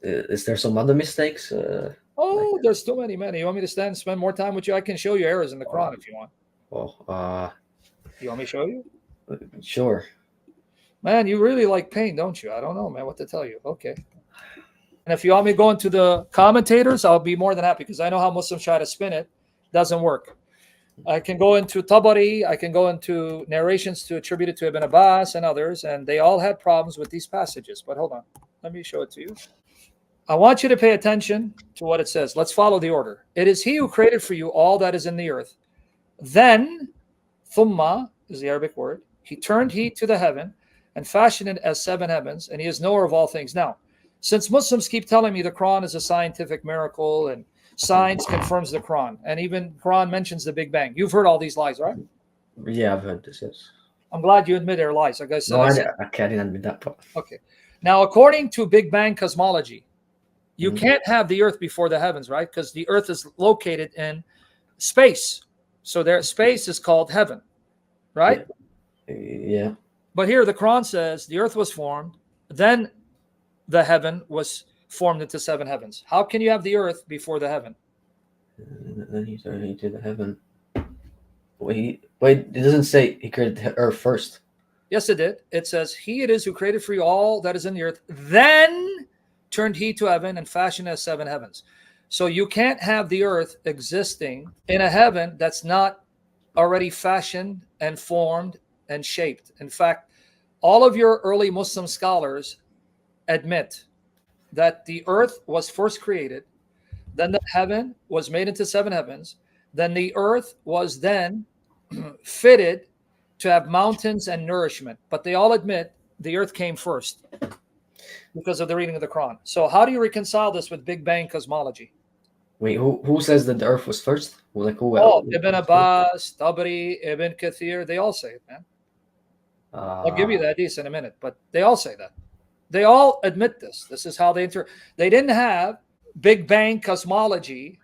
Is there some other mistakes? Like, Oh, there's too many. You want me to spend more time with you? I can show you errors in the uh, Quran if you want. oh, You want me to show you? sure. Man, you really like pain, don't you? I don't know, man, what to tell you. Okay. And if you want me to go into the commentators, I'll be more than happy because I know how Muslims try to spin it. Doesn't work. I can go into Tabari, I can go into narrations to attribute it to Ibn Abbas and others, and they all had problems with these passages. But hold on, let me show it to you. I want you to pay attention to what it says. Let's follow the order. It is He who created for you all that is in the earth. Then, thumma is the Arabic word, He turned He to the heaven and fashioned it as seven heavens, and He is knower of all things. Now, since Muslims keep telling me the Quran is a scientific miracle and science confirms the Quran, and even Quran mentions the Big Bang. You've heard all these lies, right? Yeah, I've heard this. Yes. I'm glad you admit they're lies. Like No, I said, I can't admit that part. okay. Now, according to Big Bang cosmology, you Mhm. can't have the Earth before the heavens, right? Because the Earth is located in space. So their space is called heaven, right? Yeah. But here the Quran says the Earth was formed, then the heaven was formed into seven heavens. How can you have the Earth before the heaven? Then he turned into the heaven. Wait, it doesn't say he created the earth first. Yes, it did. It says, He it is who created for you all that is in the earth, then turned He to heaven and fashioned as seven heavens. So you can't have the earth existing in a heaven that's not already fashioned and formed and shaped. In fact, all of your early Muslim scholars admit that the earth was first created, then the heaven was made into seven heavens, then the earth was then fitted to have mountains and nourishment. But they all admit the earth came first because of the reading of the Quran. So how do you reconcile this with Big Bang cosmology? Wait, who says that the earth was first? Well, like who? Oh, Who Ibn was first? Abbas, Tabari, Ibn Kathir, they all say it, man. I'll give you Uh, the hadith in a minute, but they all say that. They all admit this. This is how they didn't have Big Bang cosmology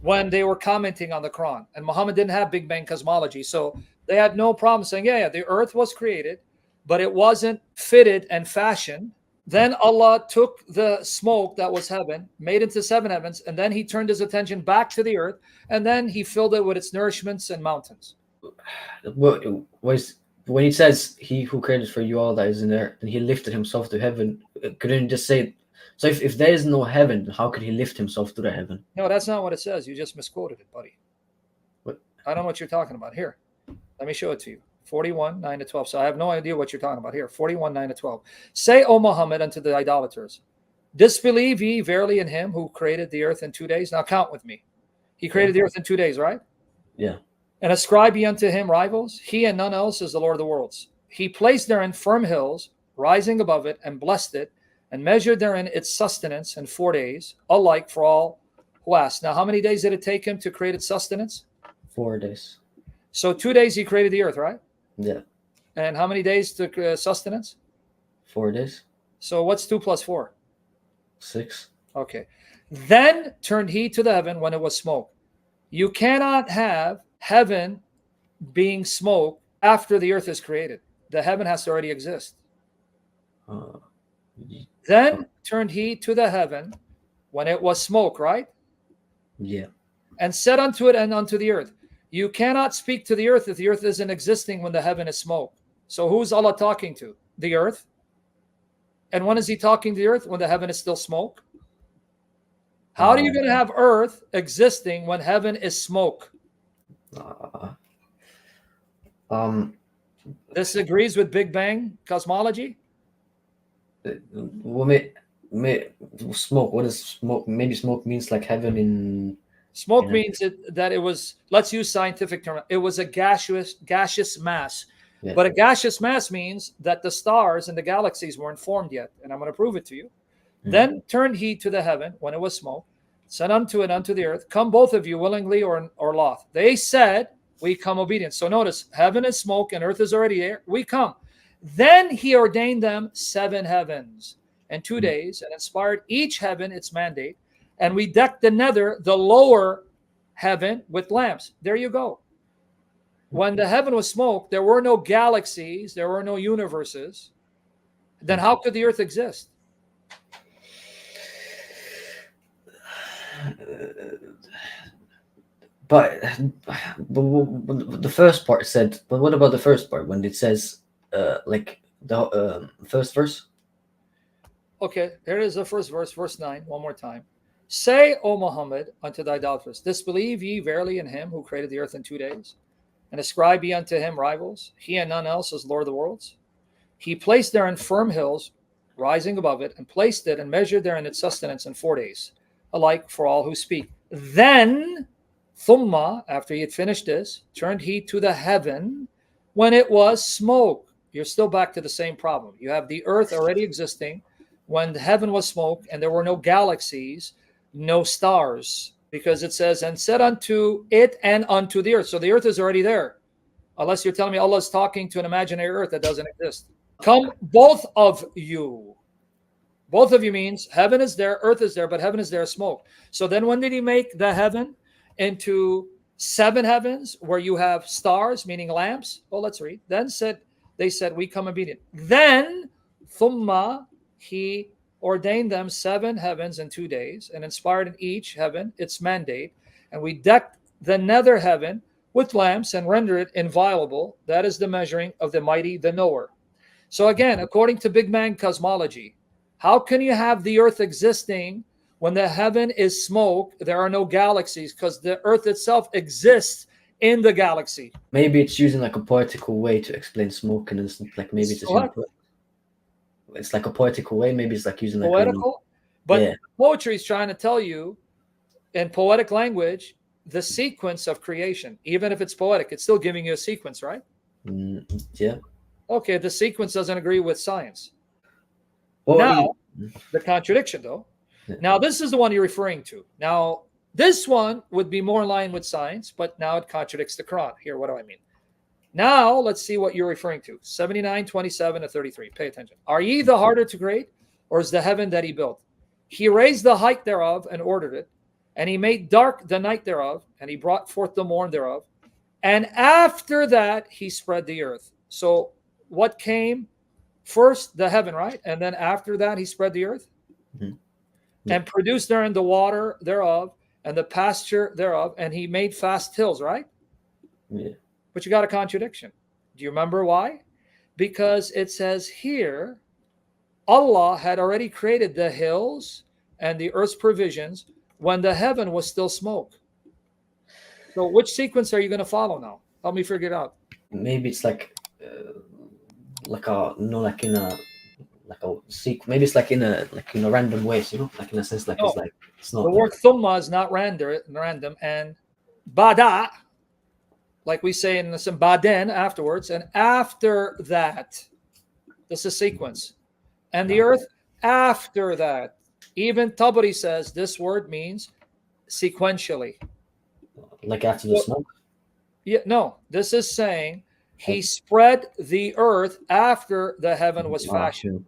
when they were commenting on the Quran. And Muhammad didn't have Big Bang cosmology. So they had no problem saying, yeah, the earth was created, but it wasn't fitted and fashioned. Then Allah took the smoke that was heaven, made into seven heavens, and then He turned His attention back to the earth, and then He filled it with its nourishments and mountains. what was when he says he who created for you all that is in there, and he lifted himself to heaven? Couldn't he just say? So if there is no heaven, how could he lift himself to the heaven? No, that's not what it says. You just misquoted it, buddy. What? I don't know what you're talking about. Here, let me show it to you. 41, 9 to 12. So I have no idea what you're talking about here. 41, 9 to 12. Say, O Muhammad, unto the idolaters, disbelieve ye verily in Him who created the earth in 2 days. Now count with me. He created the earth in 2 days, right? Yeah. And ascribe ye unto Him rivals. He and none else is the Lord of the worlds. He placed therein firm hills, rising above it, and blessed it, and measured therein its sustenance in 4 days, alike for all who ask. Now, how many days did it take Him to create its sustenance? 4 days. So 2 days He created the earth, right? Yeah. And how many days to sustenance? 4 days. So what's 2 plus 4? 6. Okay. Then turned He to the heaven when it was smoke. You cannot have heaven being smoke after the earth is created. The heaven has to already exist. Uh, Then turned He to the heaven when it was smoke, right? yeah. And said unto it and unto the earth, you cannot speak to the earth if the earth isn't existing when the heaven is smoke. So who's Allah talking to? The earth. And when is He talking to the earth? When the heaven is still smoke. How are you going to have earth existing when heaven is smoke? Uh, This agrees with Big Bang cosmology? Well, smoke. What is smoke? Maybe smoke means like heaven in. Smoke Yeah. means that it was, let's use scientific term, it was a gaseous mass. Yeah. But a gaseous mass means that the stars and the galaxies weren't formed yet. And I'm going to prove it to you. Then turned He to the heaven when it was smoke, said unto it, unto the earth, come both of you willingly or loth. They said, we come obedient. So notice, heaven is smoke and earth is already air. We come. Then He ordained them 7 heavens and 2 days, and inspired each heaven its mandate. And we decked the nether, the lower heaven, with lamps. There you go. When the heaven was smoke, there were no galaxies, there were no universes. Then how could the earth exist? But, but the first part said. But what about the first part when it says, like the first verse? Okay, here is the first verse, verse 9, one more time. Say, O Muhammad, unto the idolaters, disbelieve ye verily in him who created the earth in 2 days, and ascribe ye unto him rivals, he and none else is Lord of the worlds. He placed therein firm hills, rising above it, and placed it and measured therein its sustenance in 4 days, alike for all who speak. Then, Thumma, after he had finished this, turned he to the heaven when it was smoke. You're still back to the same problem. You have the earth already existing when the heaven was smoke, and there were no galaxies, no stars, because it says, and said unto it and unto the earth. So the earth is already there, unless you're telling me Allah is talking to an imaginary earth that doesn't exist. Come, both of you. Both of you means heaven is there, earth is there, but heaven is there, smoke. So then when did he make the heaven into 7 heavens where you have stars, meaning lamps? Well, let's read. Then they said, we come obedient. Then, thumma, he ordained them 7 heavens in 2 days and inspired in each heaven its mandate. And we decked the nether heaven with lamps and render it inviolable. That is the measuring of the mighty, the knower. So again, according to Big Bang cosmology, how can you have the earth existing when the heaven is smoke? There are no galaxies because the earth itself exists in the galaxy. Maybe it's using like a poetical way to explain smoke, and it's like maybe it's just it's like a poetical way. Maybe it's like using like poetical, but yeah. Poetry is trying to tell you in poetic language the sequence of creation. Even if it's poetic, it's still giving you a sequence, right? Yeah. Okay, the sequence doesn't agree with science. Well, now, the contradiction, though. Yeah. Now, this is the one you're referring to. Now, this one would be more in line with science, but now it contradicts the Quran. Here, what do I mean? Now, let's see what you're referring to. 79, 27 to 33. Pay attention. Are ye the harder to create, or is the heaven that he built? He raised the height thereof and ordered it, and he made dark the night thereof, and he brought forth the morn thereof. And after that, he spread the earth. So what came first? The heaven, right? And then after that, he spread the earth. Mm-hmm. Yeah. And produced therein the water thereof and the pasture thereof. And he made fast hills, right? Yeah. But you got a contradiction. Do you remember why? Because it says here, Allah had already created the hills and the earth's provisions when the heaven was still smoke. So which sequence are you going to follow now? Help me figure it out. Maybe it's like a like in a like a sequence. Maybe it's like in a random ways, like in a sense, like No. it's like it's not. The word thumma is not random, and bada, like we say in some baden afterwards, and after that, this is sequence, and the earth after that. Even Tabari says this word means sequentially. Like after the smoke? Yeah, no, this is saying he spread the earth after the heaven was fashioned.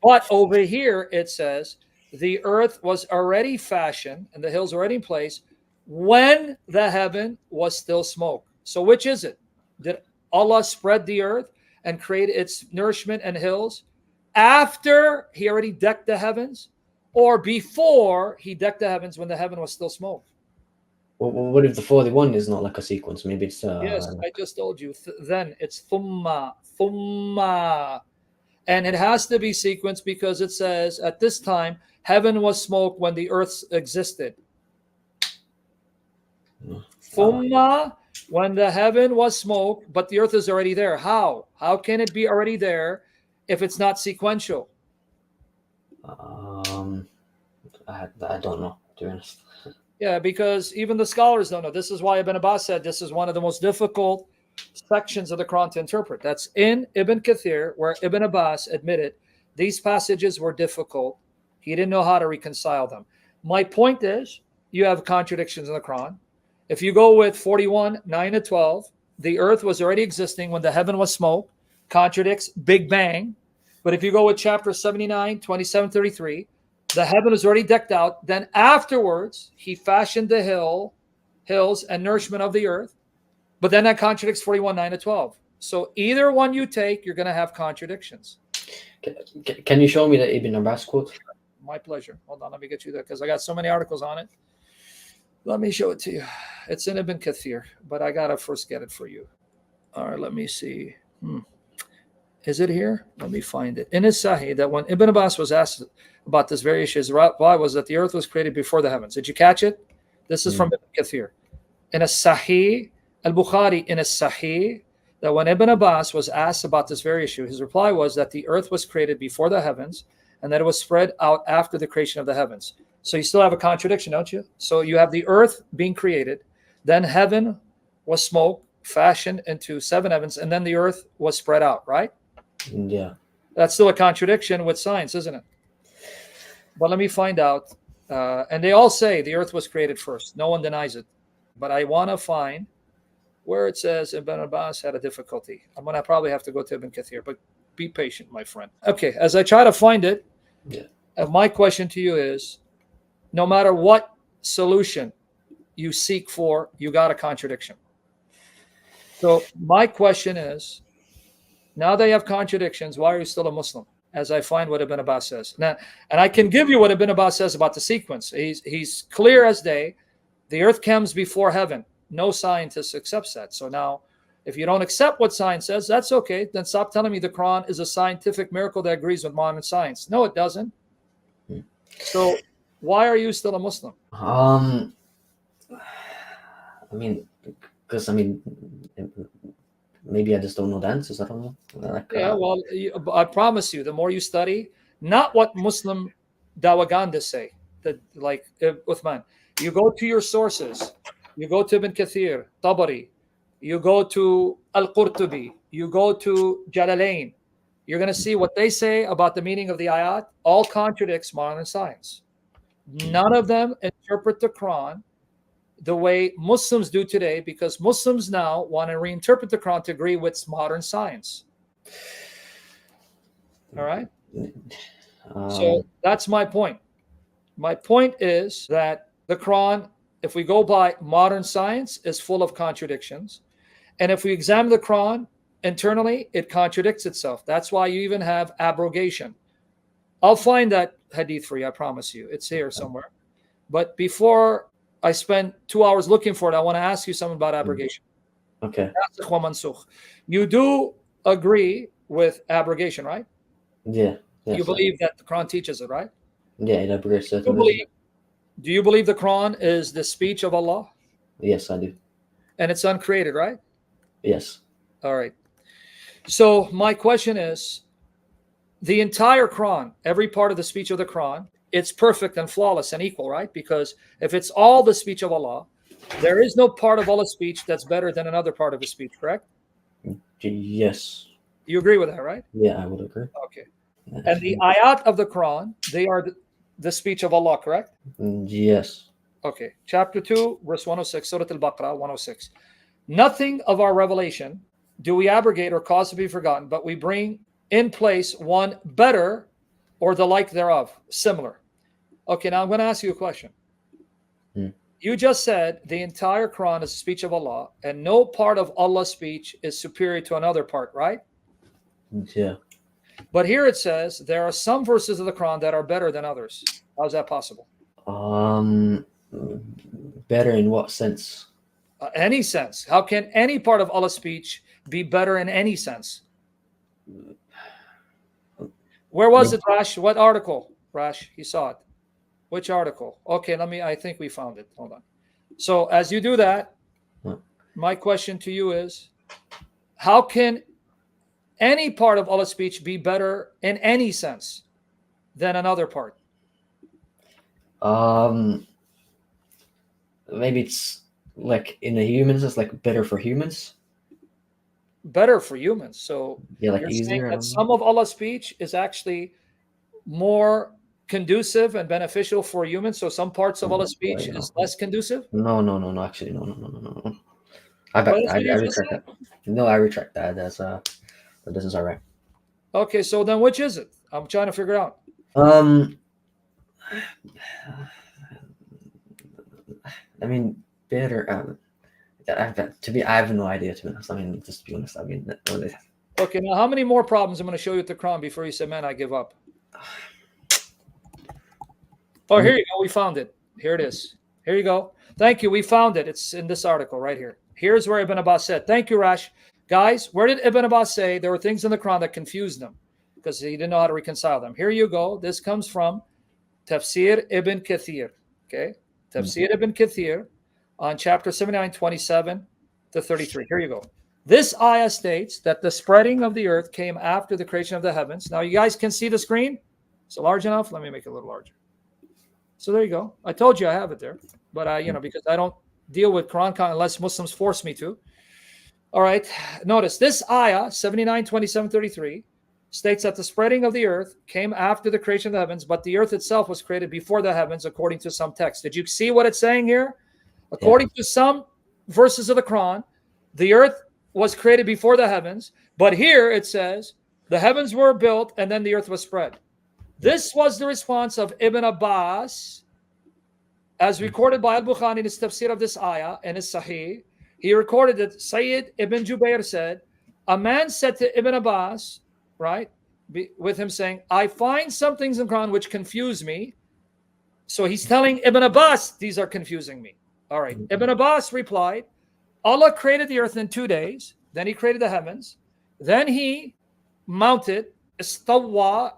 But over here it says the earth was already fashioned and the hills already in place when the heaven was still smoke. So which is it? Did Allah spread the earth and create its nourishment and hills after he already decked the heavens, or before he decked the heavens when the heaven was still smoke? Well, what if the 41 is not like a sequence? Maybe it's yes, I just told you. Then it's thumma, and it has to be sequenced because it says at this time heaven was smoke when the earth existed. Thumma, when the heaven was smoke, but the earth is already there. How can it be already there if it's not sequential? I don't know, to be honest. Yeah, because even the scholars don't know. This is why Ibn Abbas said this is one of the most difficult sections of the Quran to interpret. That's in Ibn Kathir, where Ibn Abbas admitted these passages were difficult. He didn't know how to reconcile them. My point is, you have contradictions in the Quran. If you go with 41, 9 to 12, the earth was already existing when the heaven was smoke, contradicts Big Bang. But if you go with chapter 79, 27, 33, the heaven is already decked out. Then afterwards, he fashioned the hills and nourishment of the earth. But then that contradicts 41, 9 to 12. So either one you take, you're going to have contradictions. Can you show me the Ibn Abbas quote? My pleasure. Hold on, let me get you there because I got so many articles on it. Let me show it to you. It's in Ibn Kathir, but I gotta first get it for you. All right, let me see. Is it here? Let me find it. In his Sahih, that when Ibn Abbas was asked about this very issue, his reply was that the earth was created before the heavens. Did you catch it? This is from Ibn Kathir. In a Sahih, Al-Bukhari, in a Sahih, that when Ibn Abbas was asked about this very issue, his reply was that the earth was created before the heavens and that it was spread out after the creation of the heavens. So you still have a contradiction, don't you? So you have the earth being created, then heaven was smoke fashioned into 7 heavens, and then the earth was spread out, right? Yeah. That's still a contradiction with science, isn't it? But let me find out. And they all say the earth was created first. No one denies it. But I want to find where it says Ibn Abbas had a difficulty. I'm going to probably have to go to Ibn Kathir, but be patient, my friend. Okay, as I try to find it, my question to you is, no matter what solution you seek for, you got a contradiction. So my question is, now they have contradictions, why are you still a Muslim? As I find what Ibn Abbas says. Now, and I can give you what Ibn Abbas says about the sequence. He's clear as day. The earth comes before heaven. No scientist accepts that. So now, if you don't accept what science says, that's okay. Then stop telling me the Quran is a scientific miracle that agrees with modern science. No, it doesn't. So why are you still a Muslim? I mean, because maybe I just don't know the answers. I don't know. Well, I promise you, the more you study, not what Muslim Dawagandas say, that like Uthman, you go to your sources, you go to Ibn Kathir, Tabari, you go to Al-Qurtubi, you go to Jalalain, you're going to see what they say about the meaning of the ayat, all contradicts modern science. None of them interpret the Quran the way Muslims do today, because Muslims now want to reinterpret the Quran to agree with modern science. All right? So that's my point. My point is that the Quran, if we go by modern science, is full of contradictions. And if we examine the Quran internally, it contradicts itself. That's why you even have abrogation. I'll find that hadith for you, I promise you. It's here somewhere. But before I spend 2 hours looking for it, I want to ask you something about abrogation. Okay. You do agree with abrogation, right? Yeah. Yes, you believe that the Quran teaches it, right? Yeah, it abrogates certain. Do you believe the Quran is the speech of Allah? Yes, I do. And it's uncreated, right? Yes. All right. So my question is, the entire Quran, every part of the speech of the Quran, it's perfect and flawless and equal, right? Because if it's all the speech of Allah, there is no part of Allah's speech that's better than another part of his speech, correct? Yes. You agree with that, right? Yeah, I would agree. Okay. And the ayat of the Quran, they are the speech of Allah, correct? Yes. Okay. Chapter 2, verse 106, Surah Al-Baqarah, 106. Nothing of our revelation do we abrogate or cause to be forgotten, but we bring in place one better or the like thereof, similar. Okay, now I'm going to ask you a question. You just said the entire Quran is the speech of Allah, and no part of Allah's speech is superior to another part, right? Yeah. But here it says there are some verses of the Quran that are better than others. How is that possible? Better in what sense? Any sense. How can any part of Allah's speech be better in any sense? Where was it, Rash? What article, Rash? He saw it. Which article? Okay, I think we found it. Hold on. So as you do that, my question to you is, how can any part of Allah's speech be better in any sense than another part? Maybe it's like in the humans, it's like better for humans. Better for humans. So yeah, like you're easier. saying that some of Allah's speech is actually more conducive and beneficial for humans. So some parts of Allah's speech is less conducive. No. Actually, no. I retract that. No, I retract that. That doesn't sound right. Okay, so then which is it? I'm trying to figure it out. I mean, better. I have no idea, to be honest. I mean, just to be honest, Okay, now how many more problems I'm going to show you with the Quran before you say, man, I give up? Oh, here you go. We found it. Here it is. Here you go. Thank you. We found it. It's in this article right here. Here's where Ibn Abbas said. Thank you, Rash. Guys, where did Ibn Abbas say there were things in the Quran that confused him because he didn't know how to reconcile them? Here you go. This comes from Tafsir Ibn Kathir. Okay. Tafsir Ibn Kathir on chapter 79, 27 to 33. Here you go. This ayah states that the spreading of the earth came after the creation of the heavens. Now, you guys can see the screen? Is it large enough? Let me make it a little larger. So there you go. I told you I have it there. But, because I don't deal with Quran unless Muslims force me to. All right. Notice this ayah, 79, 27, 33, states that the spreading of the earth came after the creation of the heavens, but the earth itself was created before the heavens, according to some texts. Did you see what it's saying here? According to some verses of the Quran, the earth was created before the heavens, but here it says the heavens were built and then the earth was spread. This was the response of Ibn Abbas, as recorded by Al-Bukhari in his tafsir of this ayah and his Sahih. He recorded that Sayyid Ibn Jubayr said, a man said to Ibn Abbas, right, with him saying, I find some things in Quran which confuse me. So he's telling Ibn Abbas, these are confusing me. All right. Ibn Abbas replied, Allah created the earth in 2 days. Then he created the heavens. Then he mounted istawwa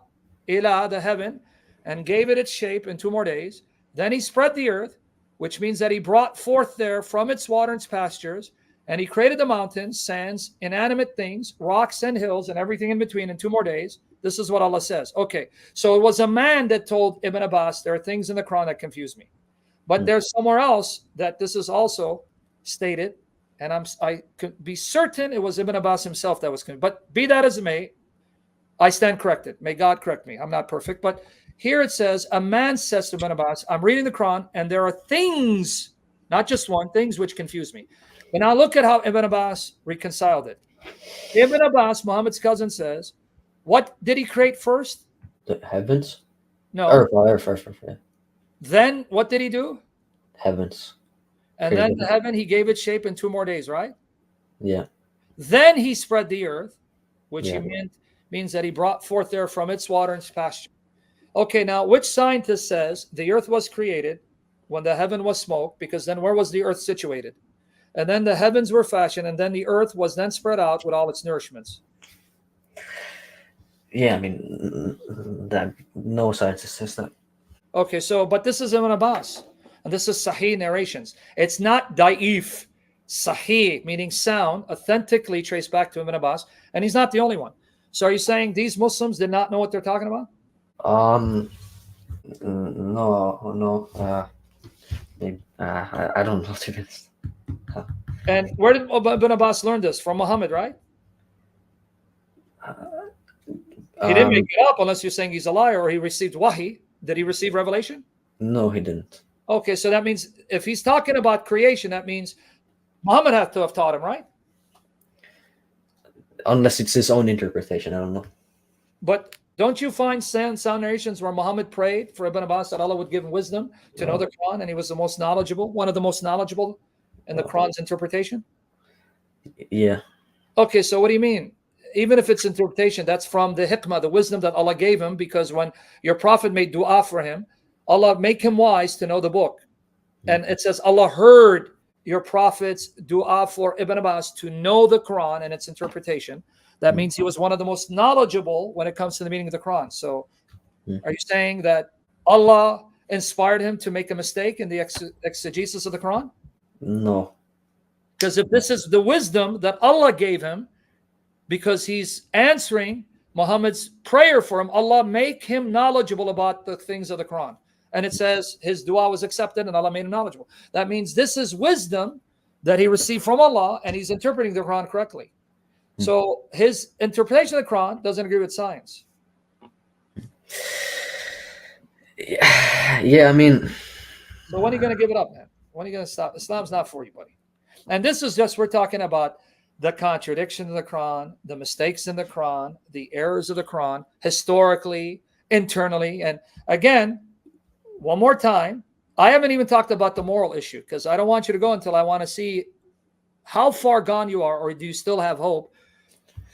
ila, the heaven, and gave it its shape in 2 more days. Then he spread the earth, which means that he brought forth there from its water and its pastures. And he created the mountains, sands, inanimate things, rocks and hills, and everything in between in 2 more days. This is what Allah says. Okay, so it was a man that told Ibn Abbas, there are things in the Quran that confuse me. But there's somewhere else that this is also stated, and I could be certain it was Ibn Abbas himself that was confused. But be that as it may, I stand corrected. May God correct me. I'm not perfect. But here it says, a man says to Ibn Abbas, I'm reading the Quran, and there are things, not just one, things which confuse me. But now look at how Ibn Abbas reconciled it. Ibn Abbas, Muhammad's cousin, says, what did he create first? The heavens? No. Earth first. Yeah. Then what did he do? Heavens. And then the heaven, he gave it shape in 2 more days, right? Yeah. Then he spread the earth, which means that he brought forth there from its water and its pasture. Okay, now which scientist says the earth was created when the heaven was smoke? Because then where was the earth situated? And then the heavens were fashioned, and then the earth was then spread out with all its nourishments. Yeah, I mean, that no scientist says that. Okay, so, but this is Ibn Abbas, and this is Sahih narrations. It's not da'if. Sahih, meaning sound, authentically traced back to Ibn Abbas, and he's not the only one. So are you saying these Muslims did not know what they're talking about? No. I don't know, to be honest. And where did Ibn Abbas learn this? From Muhammad, right? He didn't make it up unless you're saying he's a liar or he received wahi. Did he receive revelation? No, he didn't. Okay, so that means if he's talking about creation, that means Muhammad had to have taught him, right? Unless it's his own interpretation, I don't know. But don't you find sound narrations where Muhammad prayed for Ibn Abbas that Allah would give him wisdom to know the Quran, and he was the most knowledgeable, one of the most knowledgeable in the Quran's interpretation? Yeah. Okay, so what do you mean? Even if it's interpretation, that's from the hikmah, the wisdom that Allah gave him, because when your prophet made dua for him, Allah make him wise to know the book. And it says Allah heard your prophet's dua for Ibn Abbas to know the Quran and its interpretation. That means he was one of the most knowledgeable when it comes to the meaning of the Quran. So are you saying that Allah inspired him to make a mistake in the exegesis of the Quran? No. Because if this is the wisdom that Allah gave him, because he's answering Muhammad's prayer for him, Allah make him knowledgeable about the things of the Quran. And it says his dua was accepted and Allah made him knowledgeable. That means this is wisdom that he received from Allah, and he's interpreting the Quran correctly. So his interpretation of the Quran doesn't agree with science. Yeah, I mean. So when are you going to give it up, man? When are you going to stop? Islam's not for you, buddy. And this is just, we're talking about the contradiction of the Quran, the mistakes in the Quran, the errors of the Quran, historically, internally. And again, one more time, I haven't even talked about the moral issue, because I don't want you to go until I want to see how far gone you are, or do you still have hope?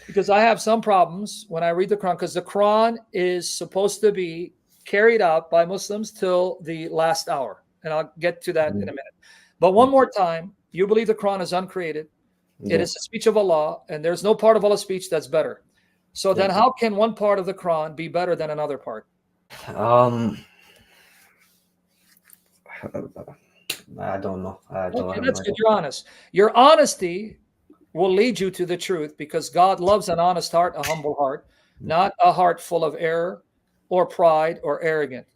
Because I have some problems when I read the Quran, because the Quran is supposed to be carried out by Muslims till the last hour. And I'll get to that in a minute. But one more time, you believe the Quran is uncreated. It is the speech of Allah, and there's no part of Allah's speech that's better. So then how can one part of the Quran be better than another part? I don't know. Okay, that's good. You're honest. Your honesty will lead you to the truth, because God loves an honest heart, a humble heart, not a heart full of error or pride or arrogant.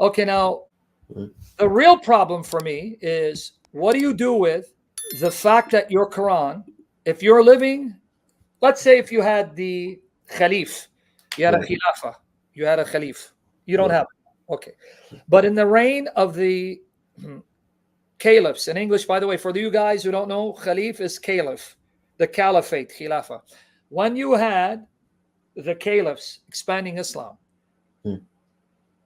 Okay, now the real problem for me is, what do you do with the fact that your Quran, if you're living, let's say if you had the Khalif, you had a Khilafah, you had a Khalif, you don't have it. Okay. But in the reign of the caliphs, in English, by the way, for you guys who don't know, Khalif is caliph, the caliphate, Khilafah. When you had the caliphs expanding Islam,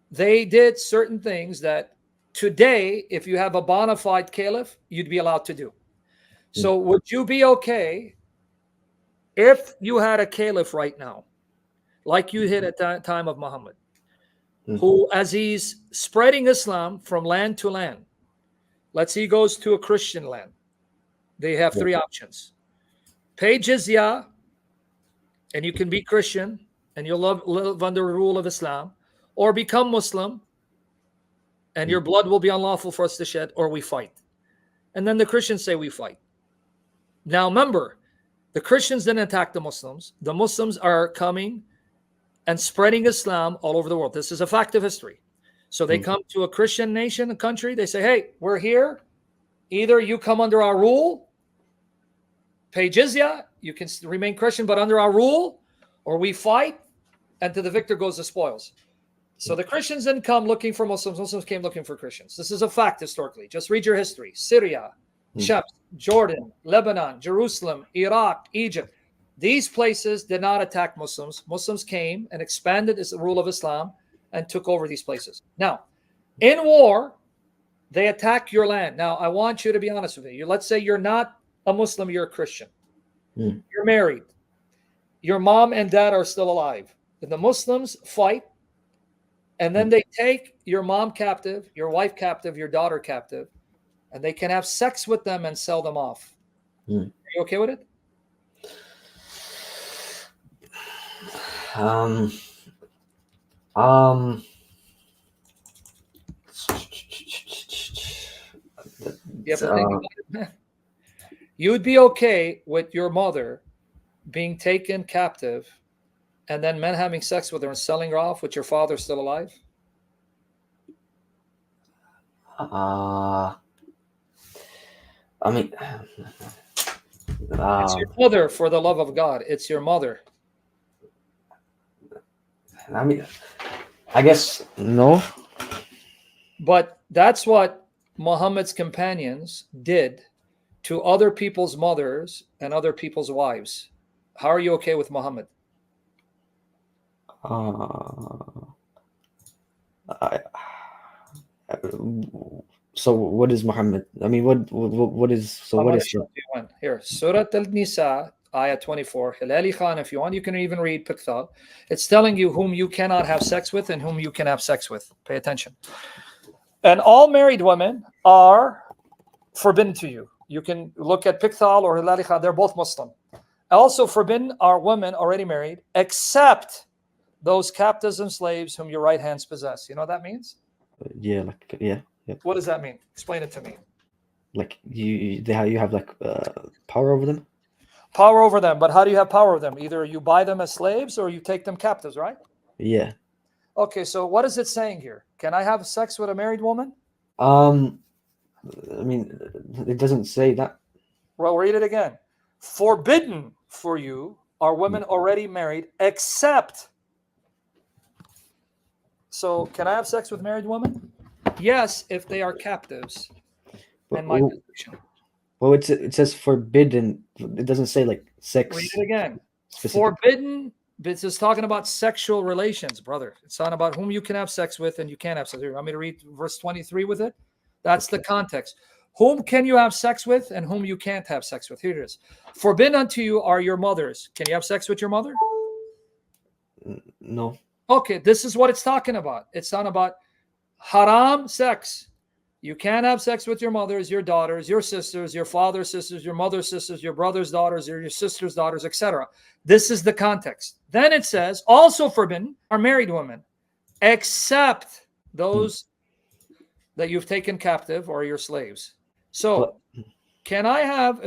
they did certain things that today, if you have a bona fide caliph, you'd be allowed to do. So would you be okay if you had a caliph right now, like you did at the time of Muhammad, who, as he's spreading Islam from land to land, let's say he goes to a Christian land, they have three options: pay jizya, and you can be Christian, and you'll live under the rule of Islam, or become Muslim, and your blood will be unlawful for us to shed, or we fight. And then the Christians say we fight. Now remember, the Christians didn't attack the Muslims. The Muslims are coming and spreading Islam all over the world. This is a fact of history. So they come to a Christian nation, a country, they say, hey, we're here. Either you come under our rule, pay jizya, you can remain Christian, but under our rule, or we fight, and to the victor goes the spoils. So the Christians didn't come looking for Muslims. Muslims came looking for Christians. This is a fact historically. Just read your history. Syria, Shams, Jordan, Lebanon, Jerusalem, Iraq, Egypt. These places did not attack Muslims. Muslims came and expanded the rule of Islam and took over these places. Now, in war, they attack your land. Now, I want you to be honest with me. Let's say you're not a Muslim, you're a Christian. You're married. Your mom and dad are still alive. And the Muslims fight, and then they take your mom captive, your wife captive, your daughter captive, and they can have sex with them and sell them off. Are you okay with it? You have to think about it, man. You'd be okay with your mother being taken captive and then men having sex with her and selling her off with your father still alive? I mean, it's your mother, for the love of God. It's your mother. I mean, I guess no. But that's what Muhammad's companions did to other people's mothers and other people's wives. How are you okay with Muhammad? So what is Muhammad? I mean, what is, so what is one here? Surah Al-Nisa, ayah 24. Hilali Khan, if you want, you can even read Piqthal. It's telling you whom you cannot have sex with and whom you can have sex with. Pay attention. And all married women are forbidden to you. You can look at Piqthal or Hilali Khan. They're both Muslim. Also forbidden are women already married, except those captives and slaves whom your right hands possess. You know what that means? Yeah, like yeah. What does that mean? Explain it to me. Like you have like power over them. Power over them, but how do you have power over them? Either you buy them as slaves or you take them captives, right? Yeah. Okay, so what is it saying here? Can I have sex with a married woman? I mean, it doesn't say that. Well, read it again. Forbidden for you are women already married, except. So, can I have sex with married women? Yes, if they are captives. And my position. Well, it says forbidden. It doesn't say like sex. Read it again. Specific. Forbidden. This is talking about sexual relations, brother. It's not about whom you can have sex with and you can't have sex with. You want me to read verse 23 with it? That's the context. Whom can you have sex with and whom you can't have sex with? Here it is. Forbidden unto you are your mothers. Can you have sex with your mother? No. Okay, this is what it's talking about. It's not about haram sex. You can't have sex with your mothers, your daughters, your sisters, your father's sisters, your mother's sisters, your brother's daughters, or your sister's daughters, etc. This is the context. Then it says, also forbidden are married women, except those that you've taken captive or your slaves. So, can I have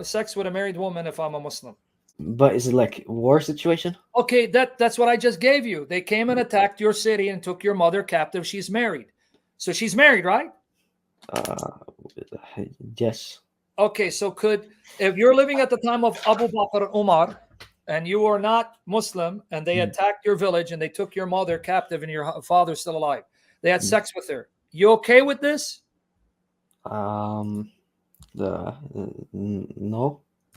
sex with a married woman if I'm a Muslim? But is it like war situation? Okay, that's what I just gave you. They came and attacked your city and took your mother captive. She's married. So she's married, right? Yes. Okay, so if you're living at the time of Abu Bakr Umar and you are not Muslim and they attacked your village and they took your mother captive and your father's still alive, they had sex with her. You okay with this? No.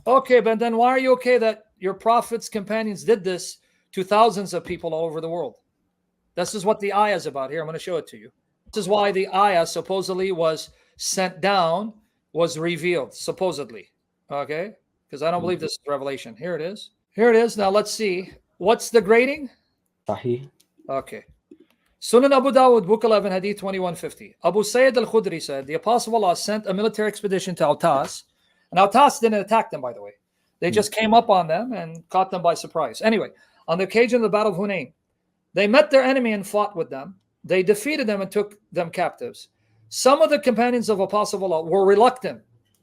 Okay, but then why are you okay that your prophet's companions did this to thousands of people all over the world? This is what the ayah is about. Here, I'm going to show it to you. This is why the ayah supposedly was sent down, was revealed, supposedly. Okay? Because I don't believe this is revelation. Here it is. Here it is. Now let's see. What's the grading? Sahih. Okay. Sunan Abu Dawud, Book 11, Hadith 2150. Abu Sayyid al-Khudri said, the Apostle of Allah sent a military expedition to Autas. And Autas didn't attack them, by the way. They just came up on them and caught them by surprise. Anyway, on the occasion of the Battle of Hunain, they met their enemy and fought with them. They defeated them and took them captives. Some of the companions of Apostle of Allah were reluctant.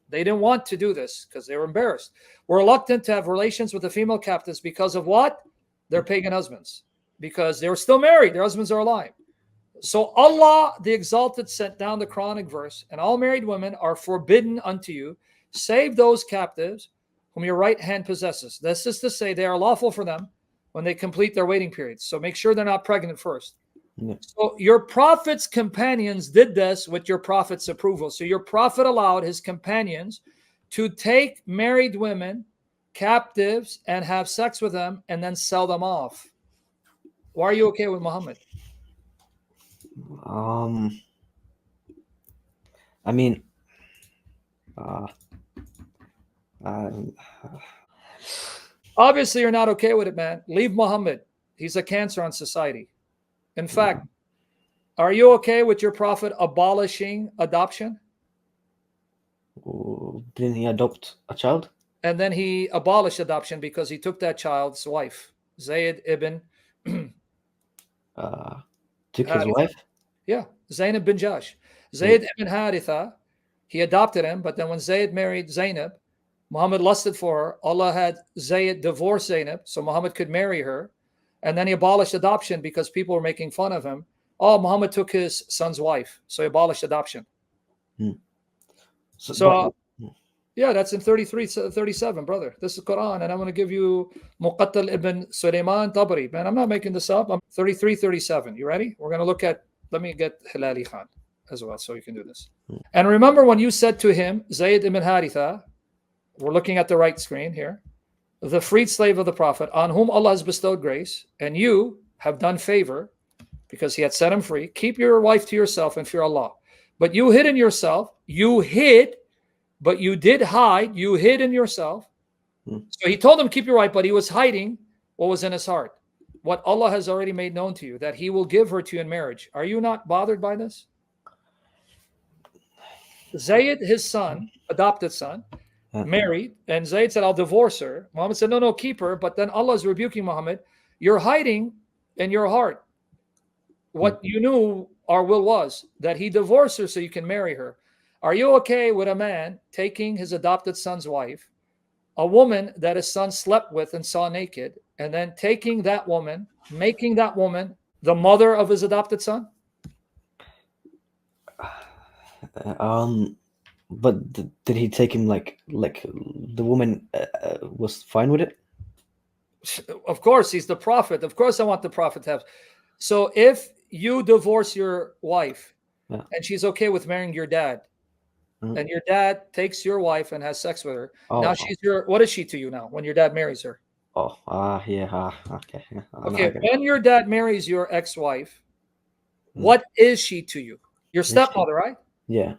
They didn't want to do this because they were embarrassed. Were reluctant to have relations with the female captives because of what? Their pagan husbands. Because they were still married. Their husbands are alive. So Allah, the Exalted, sent down the Quranic verse, and all married women are forbidden unto you, save those captives whom your right hand possesses. This is to say they are lawful for them when they complete their waiting periods. So make sure they're not pregnant first. Yeah. So your prophet's companions did this with your prophet's approval. So your prophet allowed his companions to take married women, captives, and have sex with them and then sell them off. Why are you okay with Muhammad? I mean, obviously you're not okay with it, man. Leave Muhammad. He's a cancer on society. In fact, are you okay with your prophet abolishing adoption? Didn't he adopt a child? And then he abolished adoption because he took that child's wife, Zayd ibn. Took his wife? Yeah, Zaynab bin Jash. Zayd ibn Haritha, he adopted him, but then when Zayd married Zaynab, Muhammad lusted for her. Allah had Zayd divorce Zaynab so Muhammad could marry her. And then he abolished adoption because people were making fun of him. Oh, Muhammad took his son's wife, so he abolished adoption. Yeah, that's in 37, brother. This is Quran, and I'm going to give you Muqattal ibn Sulaiman Tabari. Man, I'm not making this up. I'm 37. You ready? We're going to look at, let me get Hilali Khan as well so you can do this. And remember when you said to him, Zayd ibn Haritha, we're looking at the right screen here, the freed slave of the Prophet, on whom Allah has bestowed grace, and you have done favor because he had set him free. Keep your wife to yourself and fear Allah. But you hid in yourself. You hid, but you did hide. You hid in yourself. So he told him, keep your wife, but he was hiding what was in his heart. What Allah has already made known to you, that he will give her to you in marriage. Are you not bothered by this? Zayd, his son, adopted son, married, and Zayd said, I'll divorce her. Muhammad said, no, keep her. But then Allah is rebuking Muhammad. You're hiding in your heart what you knew our will was, that he divorced her so you can marry her. Are you okay with a man taking his adopted son's wife, a woman that his son slept with and saw naked, and then taking that woman, making that woman the mother of his adopted son? But did he take him like the woman was fine with it? Of course, he's the prophet. Of course, I want the prophet to have. So if you divorce your wife and she's okay with marrying your dad, and your dad takes your wife and has sex with her, now she's what is she to you now when your dad marries her? Okay. Okay, when your dad marries your ex-wife, what is she to you? Your stepmother, right? Yeah.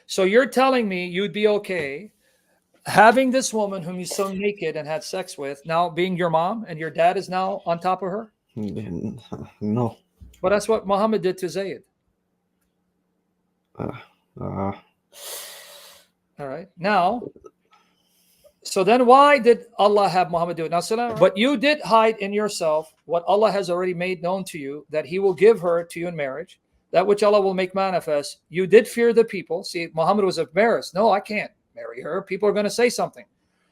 So you're telling me you'd be okay having this woman whom you saw naked and had sex with now being your mom, and your dad is now on top of her? No. But that's what Muhammad did to Zayd. Uh, All right. Now, so then why did Allah have Muhammad do it? Now, salam, but you did hide in yourself what Allah has already made known to you, that he will give her to you in marriage, that which Allah will make manifest. You did fear the people. See, Muhammad was embarrassed. No, I can't marry her. People are going to say something.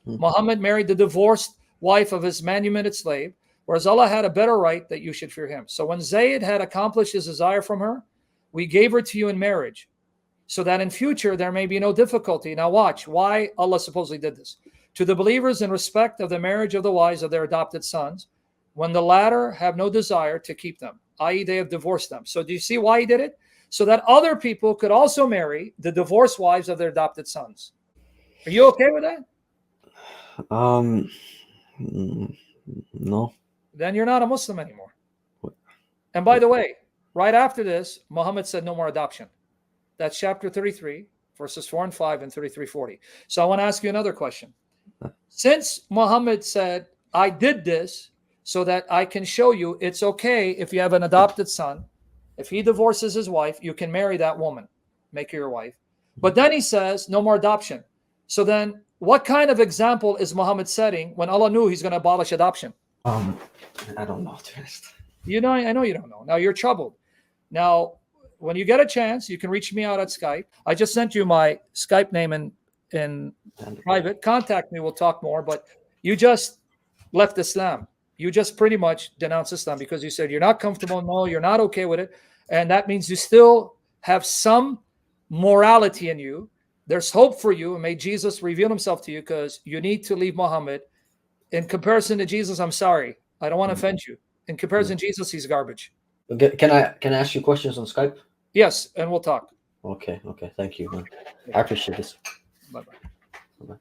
Muhammad married the divorced wife of his manumitted slave, whereas Allah had a better right that you should fear him. So when Zayd had accomplished his desire from her, we gave her to you in marriage, so that in future there may be no difficulty. Now watch why Allah supposedly did this. To the believers in respect of the marriage of the wives of their adopted sons, when the latter have no desire to keep them, i.e. they have divorced them. So do you see why he did it? So that other people could also marry the divorced wives of their adopted sons. Are you okay with that? No. Then you're not a Muslim anymore. And by the way, right after this, Muhammad said no more adoption. That's chapter 33, verses 4 and 5 and 33-40. So I want to ask you another question. Since Muhammad said, I did this so that I can show you it's okay if you have an adopted son, if he divorces his wife, you can marry that woman, make her your wife. But then he says, no more adoption. So then what kind of example is Muhammad setting when Allah knew he's going to abolish adoption? I don't know, to be honest. You know, I know you don't know. Now you're troubled. Now, when you get a chance, you can reach me out at Skype. I just sent you my Skype name in private. Contact me. We'll talk more. But you just left Islam. You just pretty much denounced Islam because you said you're not comfortable. No, you're not okay with it. And that means you still have some morality in you. There's hope for you. And may Jesus reveal himself to you, because you need to leave Muhammad. In comparison to Jesus, I'm sorry. I don't want to offend you. In comparison to Jesus, he's garbage. Okay, can I ask you questions on Skype? Yes, and we'll talk. Okay. Thank you, man. I appreciate this. Bye-bye. Bye-bye.